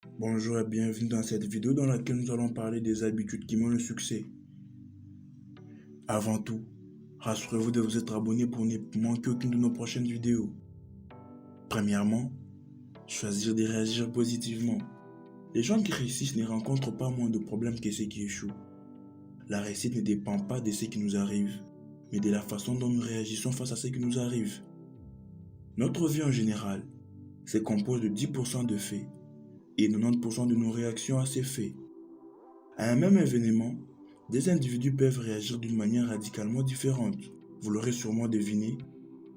Bonjour et bienvenue dans cette vidéo dans laquelle nous allons parler des habitudes qui mènent au succès. Avant tout, rassurez-vous de vous être abonné pour ne manquer aucune de nos prochaines vidéos. Premièrement, choisir de réagir positivement. Les gens qui réussissent ne rencontrent pas moins de problèmes que ceux qui échouent. La réussite ne dépend pas de ce qui nous arrive, mais de la façon dont nous réagissons face à ce qui nous arrive. Notre vie en général se compose de 10% de faits et 90% de nos réactions à ces faits. À un même événement, des individus peuvent réagir d'une manière radicalement différente. Vous l'aurez sûrement deviné,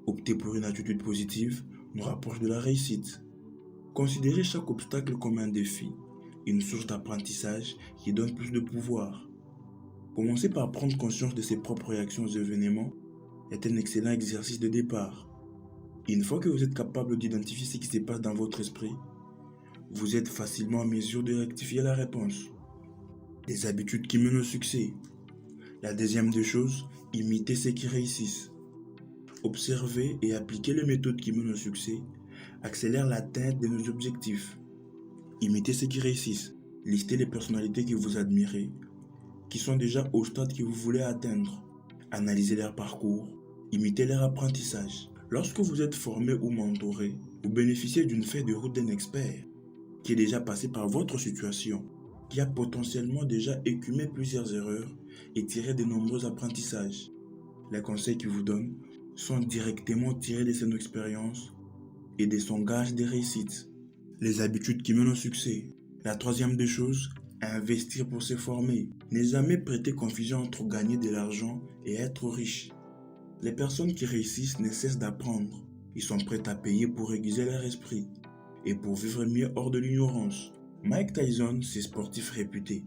opter pour une attitude positive nous rapproche de la réussite. Considérez chaque obstacle comme un défi, une source d'apprentissage qui donne plus de pouvoir. Commencer par prendre conscience de ses propres réactions aux événements est un excellent exercice de départ. Et une fois que vous êtes capable d'identifier ce qui se passe dans votre esprit, vous êtes facilement en mesure de rectifier la réponse. Les habitudes qui mènent au succès. La deuxième des choses, imiter ceux qui réussissent. Observer et appliquer les méthodes qui mènent au succès accélèrent l'atteinte de nos objectifs. Imitez ceux qui réussissent. Listez les personnalités que vous admirez, qui sont déjà au stade que vous voulez atteindre. Analysez leur parcours, imitez leur apprentissage. Lorsque vous êtes formé ou mentoré, vous bénéficiez d'une feuille de route d'un expert qui est déjà passé par votre situation, qui a potentiellement déjà écumé plusieurs erreurs et tiré de nombreux apprentissages. Les conseils qu'il vous donne sont directement tirés de son expérience et de son gage de réussite. Les habitudes qui mènent au succès. La troisième des choses, investir pour se former. Ne jamais prêter confusion entre gagner de l'argent et être riche. Les personnes qui réussissent ne cessent d'apprendre. Ils sont prêts à payer pour aiguiser leur esprit et pour vivre mieux hors de l'ignorance. Mike Tyson, c'est sportif réputé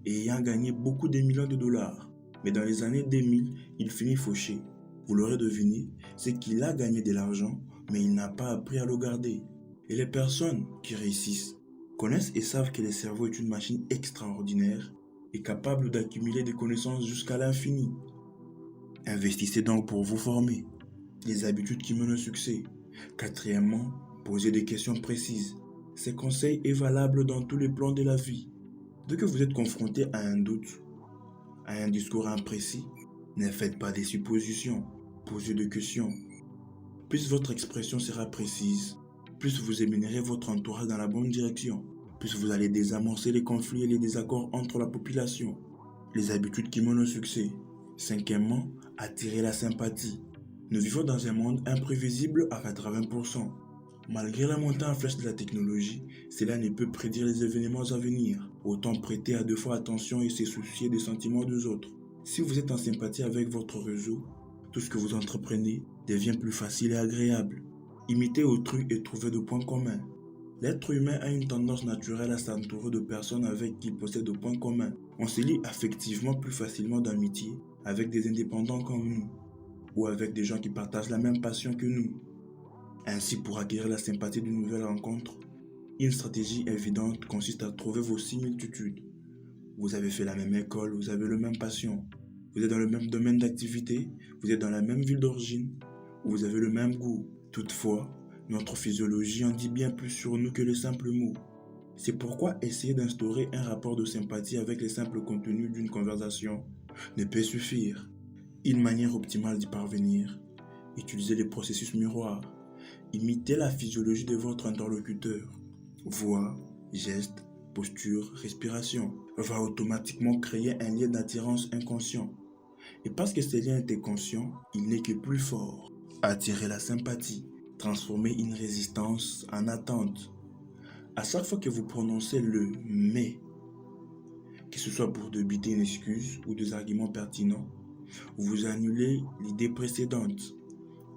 et ayant gagné beaucoup de millions de dollars. Mais dans les années 2000, il finit fauché. Vous l'aurez deviné, c'est qu'il a gagné de l'argent, mais il n'a pas appris à le garder. Et les personnes qui réussissent connaissent et savent que le cerveau est une machine extraordinaire et capable d'accumuler des connaissances jusqu'à l'infini. Investissez donc pour vous former. Les habitudes qui mènent au succès. Quatrièmement, posez des questions précises. Ces conseils est valable dans tous les plans de la vie. Dès que vous êtes confronté à un doute, à un discours imprécis, ne faites pas des suppositions, posez des questions. Plus votre expression sera précise, plus vous émènerez votre entourage dans la bonne direction, plus vous allez désamorcer les conflits et les désaccords entre la population. Les habitudes qui mènent au succès. Cinquièmement, attirer la sympathie. Nous vivons dans un monde imprévisible à 80%. Malgré la montée en flèche de la technologie, cela ne peut prédire les événements à venir. Autant prêter à deux fois attention et se soucier des sentiments des autres. Si vous êtes en sympathie avec votre réseau, tout ce que vous entreprenez devient plus facile et agréable. Imitez autrui et trouvez de points communs. L'être humain a une tendance naturelle à s'entourer de personnes avec qui il possède de points communs. On se lie affectivement plus facilement d'amitié avec des indépendants comme nous, ou avec des gens qui partagent la même passion que nous. Ainsi, pour acquérir la sympathie d'une nouvelle rencontre, une stratégie évidente consiste à trouver vos similitudes. Vous avez fait la même école, vous avez la même passion, vous êtes dans le même domaine d'activité, vous êtes dans la même ville d'origine, vous avez le même goût. Toutefois, notre physiologie en dit bien plus sur nous que les simples mots. C'est pourquoi essayer d'instaurer un rapport de sympathie avec les simples contenus d'une conversation ne peut suffire. Une manière optimale d'y parvenir, utilisez les processus miroirs. Imitez la physiologie de votre interlocuteur. Voix, gestes, posture, respiration va automatiquement créer un lien d'attirance inconscient. Et parce que ce lien était conscient, il n'est que plus fort. Attirer la sympathie, transformer une résistance en attente. À chaque fois que vous prononcez le « mais », que ce soit pour débiter une excuse ou des arguments pertinents, vous annulez l'idée précédente,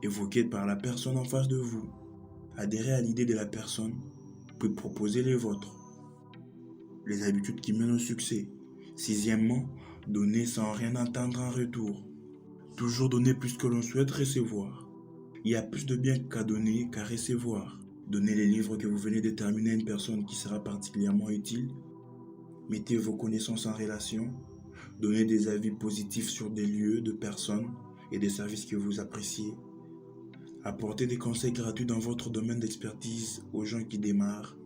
évoquée par la personne en face de vous. Adhérez à l'idée de la personne, puis proposez les vôtres. Les habitudes qui mènent au succès. Sixièmement, donner sans rien attendre en retour. Toujours donner plus que l'on souhaite recevoir. Il y a plus de bien qu'à donner qu'à recevoir. Donnez les livres que vous venez de terminer à une personne qui sera particulièrement utile. Mettez vos connaissances en relation. Donnez des avis positifs sur des lieux, de personnes et des services que vous appréciez. Apportez des conseils gratuits dans votre domaine d'expertise aux gens qui démarrent.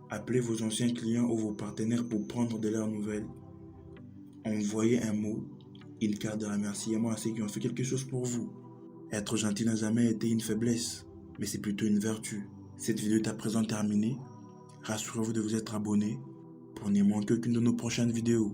Appelez vos anciens clients ou vos partenaires pour prendre de leurs nouvelles. Envoyez un mot, une carte de remerciement à ceux qui ont fait quelque chose pour vous. Être gentil n'a jamais été une faiblesse, mais c'est plutôt une vertu. Cette vidéo est à présent terminée. Rassurez-vous de vous être abonné pour ne manquer aucune de nos prochaines vidéos.